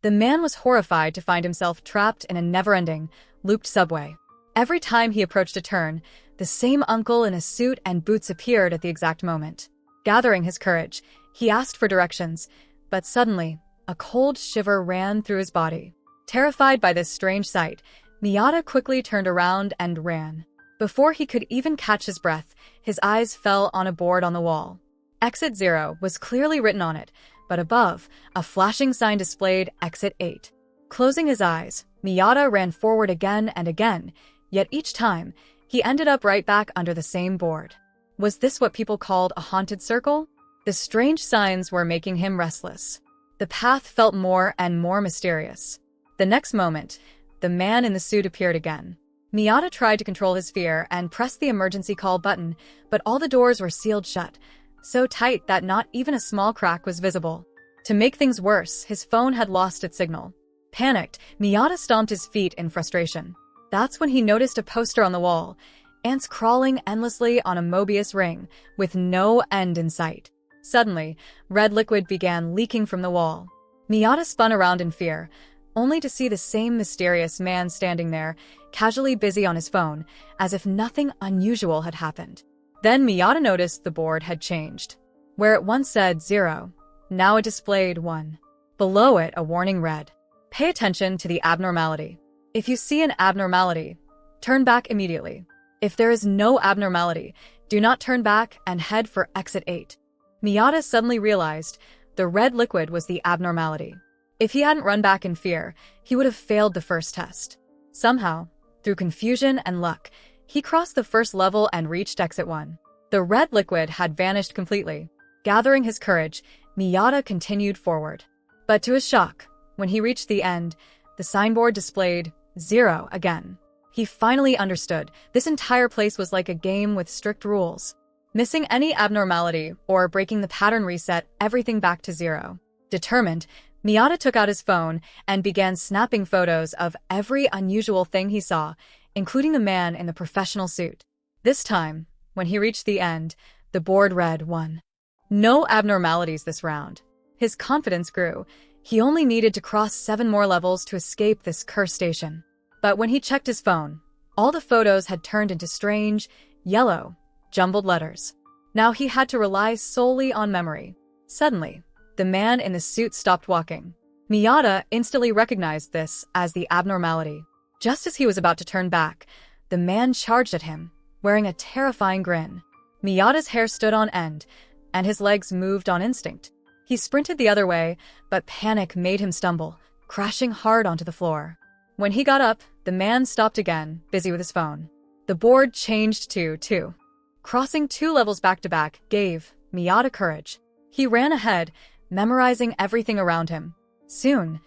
The man was horrified to find himself trapped in a never-ending, looped subway. Every time he approached a turn, the same uncle in a suit and boots appeared at the exact moment. Gathering his courage, he asked for directions, but suddenly, a cold shiver ran through his body. Terrified by this strange sight, Miyata quickly turned around and ran. Before he could even catch his breath, his eyes fell on a board on the wall. Exit 0 was clearly written on it, but above, a flashing sign displayed Exit 8. Closing his eyes, Miyata ran forward again and again, yet each time, he ended up right back under the same board. Was this what people called a haunted circle? The strange signs were making him restless. The path felt more and more mysterious. The next moment, the man in the suit appeared again. Miyata tried to control his fear and pressed the emergency call button, but all the doors were sealed shut, so tight that not even a small crack was visible. To make things worse, his phone had lost its signal. Panicked, Miyata stomped his feet in frustration. That's when he noticed a poster on the wall, ants crawling endlessly on a Mobius ring, with no end in sight. Suddenly, red liquid began leaking from the wall. Miyata spun around in fear, only to see the same mysterious man standing there, casually busy on his phone, as if nothing unusual had happened. Then Miyata noticed the board had changed. Where it once said 0, now it displayed 1. Below it, a warning read, "Pay attention to the abnormality. If you see an abnormality, turn back immediately. If there is no abnormality, do not turn back and head for Exit 8. Miyata suddenly realized the red liquid was the abnormality. If he hadn't run back in fear, he would have failed the first test. Somehow, through confusion and luck, he crossed the first level and reached Exit 1. The red liquid had vanished completely. Gathering his courage, Miyata continued forward. But to his shock, when he reached the end, the signboard displayed 0 again. He finally understood. This entire place was like a game with strict rules. Missing any abnormality or breaking the pattern reset everything back to 0. Determined, Miyata took out his phone and began snapping photos of every unusual thing he saw, including the man in the professional suit. This time, when he reached the end, the board read 1. No abnormalities this round. His confidence grew. He only needed to cross 7 more levels to escape this cursed station. But when he checked his phone, all the photos had turned into strange, yellow, jumbled letters. Now he had to rely solely on memory. Suddenly, the man in the suit stopped walking. Miyata instantly recognized this as the abnormality. Just as he was about to turn back, the man charged at him, wearing a terrifying grin. Miyata's hair stood on end, and his legs moved on instinct. He sprinted the other way, but panic made him stumble, crashing hard onto the floor. When he got up, the man stopped again, busy with his phone. The board changed to 2. Crossing 2 levels back-to-back gave Miyata courage. He ran ahead, memorizing everything around him. Soon,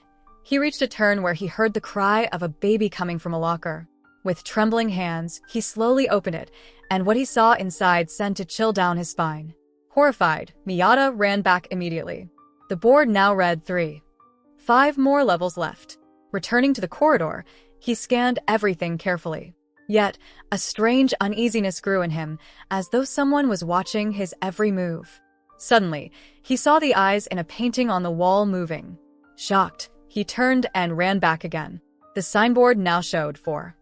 he reached a turn where he heard the cry of a baby coming from a locker. With trembling hands, he slowly opened it, and what he saw inside sent a chill down his spine. Horrified, Miyata ran back immediately. The board now read 3. 5 more levels left. Returning to the corridor, he scanned everything carefully. Yet, a strange uneasiness grew in him, as though someone was watching his every move. Suddenly, he saw the eyes in a painting on the wall moving. Shocked, he turned and ran back again. The signboard now showed 4.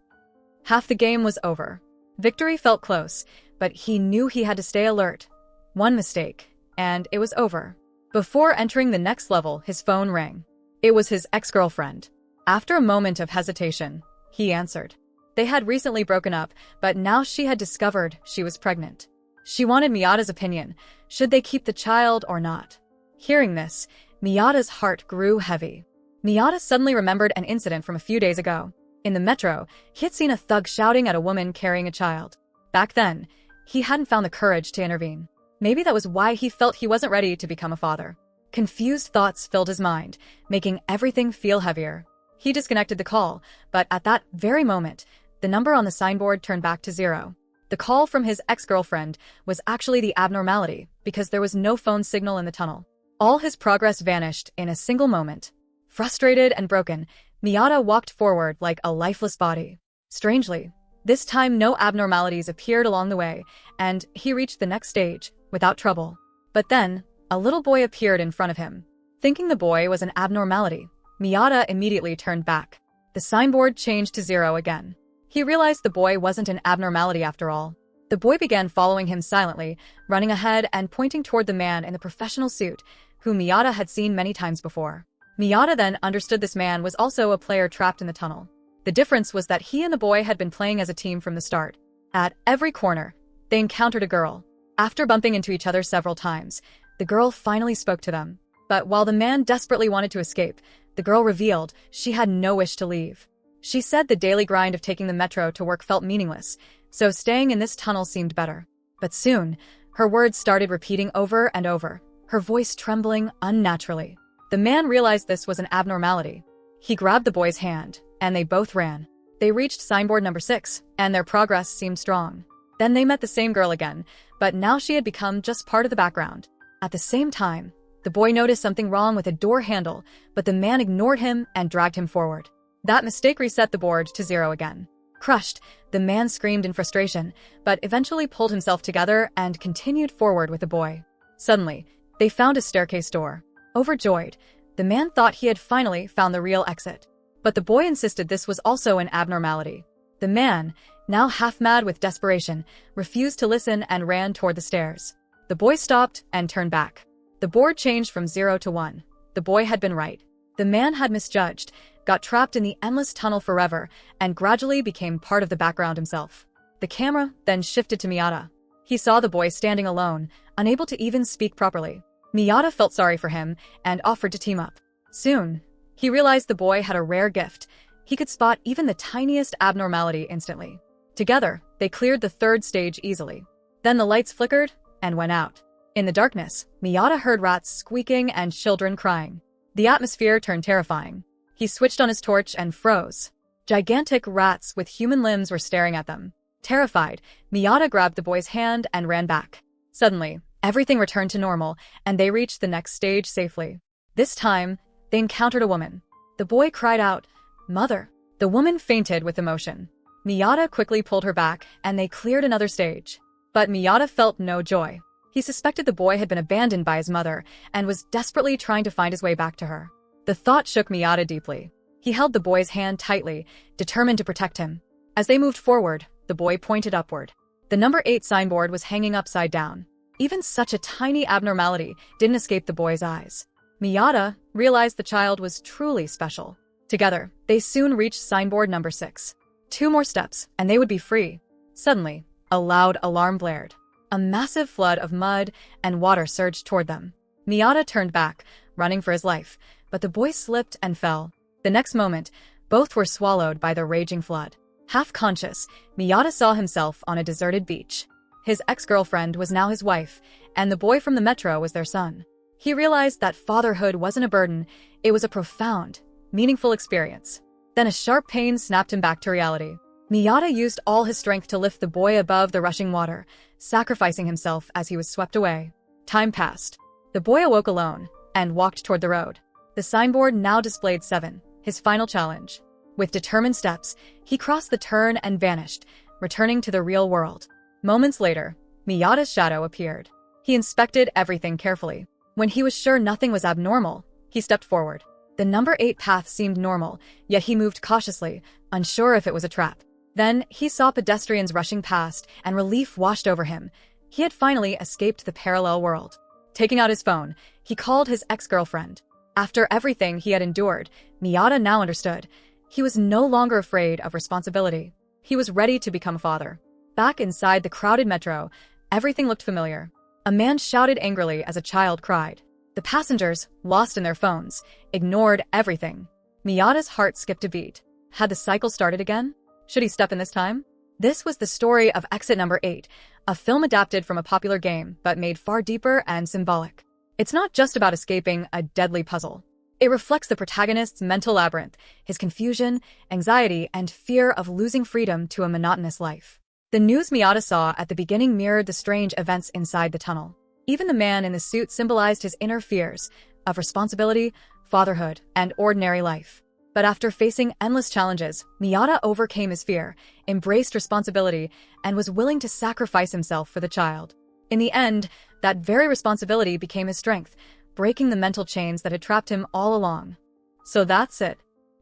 Half the game was over. Victory felt close, but he knew he had to stay alert. One mistake, and it was over. Before entering the next level, his phone rang. It was his ex-girlfriend. After a moment of hesitation, he answered. They had recently broken up, but now she had discovered she was pregnant. She wanted Miyata's opinion. Should they keep the child or not? Hearing this, Miyata's heart grew heavy. Miyata suddenly remembered an incident from a few days ago. In the metro, he had seen a thug shouting at a woman carrying a child. Back then, he hadn't found the courage to intervene. Maybe that was why he felt he wasn't ready to become a father. Confused thoughts filled his mind, making everything feel heavier. He disconnected the call, but at that very moment, the number on the signboard turned back to 0. The call from his ex-girlfriend was actually the abnormality because there was no phone signal in the tunnel. All his progress vanished in a single moment. Frustrated and broken, Miyata walked forward like a lifeless body. Strangely, this time no abnormalities appeared along the way, and he reached the next stage without trouble. But then, a little boy appeared in front of him. Thinking the boy was an abnormality, Miyata immediately turned back. The signboard changed to 0 again. He realized the boy wasn't an abnormality after all. The boy began following him silently, running ahead and pointing toward the man in the professional suit, whom Miyata had seen many times before. Miyata then understood this man was also a player trapped in the tunnel. The difference was that he and the boy had been playing as a team from the start. At every corner, they encountered a girl. After bumping into each other several times, the girl finally spoke to them. But while the man desperately wanted to escape, the girl revealed she had no wish to leave. She said the daily grind of taking the metro to work felt meaningless, so staying in this tunnel seemed better. But soon, her words started repeating over and over, her voice trembling unnaturally. The man realized this was an abnormality. He grabbed the boy's hand, and they both ran. They reached signboard number 6, and their progress seemed strong. Then they met the same girl again, but now she had become just part of the background. At the same time, the boy noticed something wrong with a door handle, but the man ignored him and dragged him forward. That mistake reset the board to 0 again. Crushed, the man screamed in frustration, but eventually pulled himself together and continued forward with the boy. Suddenly, they found a staircase door. Overjoyed, the man thought he had finally found the real exit. But the boy insisted this was also an abnormality. The man, now half-mad with desperation, refused to listen and ran toward the stairs. The boy stopped and turned back. The board changed from 0 to 1. The boy had been right. The man had misjudged, got trapped in the endless tunnel forever, and gradually became part of the background himself. The camera then shifted to Miyata. He saw the boy standing alone, unable to even speak properly. Miyata felt sorry for him and offered to team up. Soon, he realized the boy had a rare gift. He could spot even the tiniest abnormality instantly. Together, they cleared the 3rd stage easily. Then the lights flickered and went out. In the darkness, Miyata heard rats squeaking and children crying. The atmosphere turned terrifying. He switched on his torch and froze. Gigantic rats with human limbs were staring at them. Terrified, Miyata grabbed the boy's hand and ran back. Suddenly, everything returned to normal, and they reached the next stage safely. This time, they encountered a woman. The boy cried out, "Mother!" The woman fainted with emotion. Miyata quickly pulled her back, and they cleared another stage. But Miyata felt no joy. He suspected the boy had been abandoned by his mother and was desperately trying to find his way back to her. The thought shook Miyata deeply. He held the boy's hand tightly, determined to protect him. As they moved forward, the boy pointed upward. The number 8 signboard was hanging upside down. Even such a tiny abnormality didn't escape the boy's eyes. Miyata realized the child was truly special. Together, they soon reached signboard number 6. 2 more steps, and they would be free. Suddenly, a loud alarm blared. A massive flood of mud and water surged toward them. Miyata turned back, running for his life, but the boy slipped and fell. The next moment, both were swallowed by the raging flood. Half-conscious, Miyata saw himself on a deserted beach. His ex-girlfriend was now his wife, and the boy from the metro was their son. He realized that fatherhood wasn't a burden, it was a profound, meaningful experience. Then a sharp pain snapped him back to reality. Miyata used all his strength to lift the boy above the rushing water, sacrificing himself as he was swept away. Time passed. The boy awoke alone and walked toward the road. The signboard now displayed 7, his final challenge. With determined steps, he crossed the turn and vanished, returning to the real world. Moments later, Miyata's shadow appeared. He inspected everything carefully. When he was sure nothing was abnormal, he stepped forward. The number 8 path seemed normal, yet he moved cautiously, unsure if it was a trap. Then, he saw pedestrians rushing past, and relief washed over him. He had finally escaped the parallel world. Taking out his phone, he called his ex-girlfriend. After everything he had endured, Miyata now understood. He was no longer afraid of responsibility. He was ready to become a father. Back inside the crowded metro, everything looked familiar. A man shouted angrily as a child cried. The passengers, lost in their phones, ignored everything. Miyata's heart skipped a beat. Had the cycle started again? Should he step in this time? This was the story of Exit Number 8, a film adapted from a popular game, but made far deeper and symbolic. It's not just about escaping a deadly puzzle. It reflects the protagonist's mental labyrinth, his confusion, anxiety, and fear of losing freedom to a monotonous life. The news Miyata saw at the beginning mirrored the strange events inside the tunnel. Even the man in the suit symbolized his inner fears of responsibility, fatherhood, and ordinary life. But after facing endless challenges, Miyata overcame his fear, embraced responsibility, and was willing to sacrifice himself for the child. In the end, that very responsibility became his strength, breaking the mental chains that had trapped him all along. So that's it.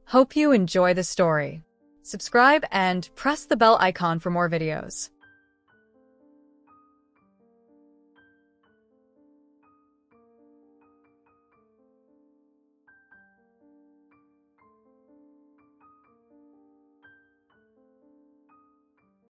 Hope you enjoy the story. Subscribe and press the bell icon for more videos.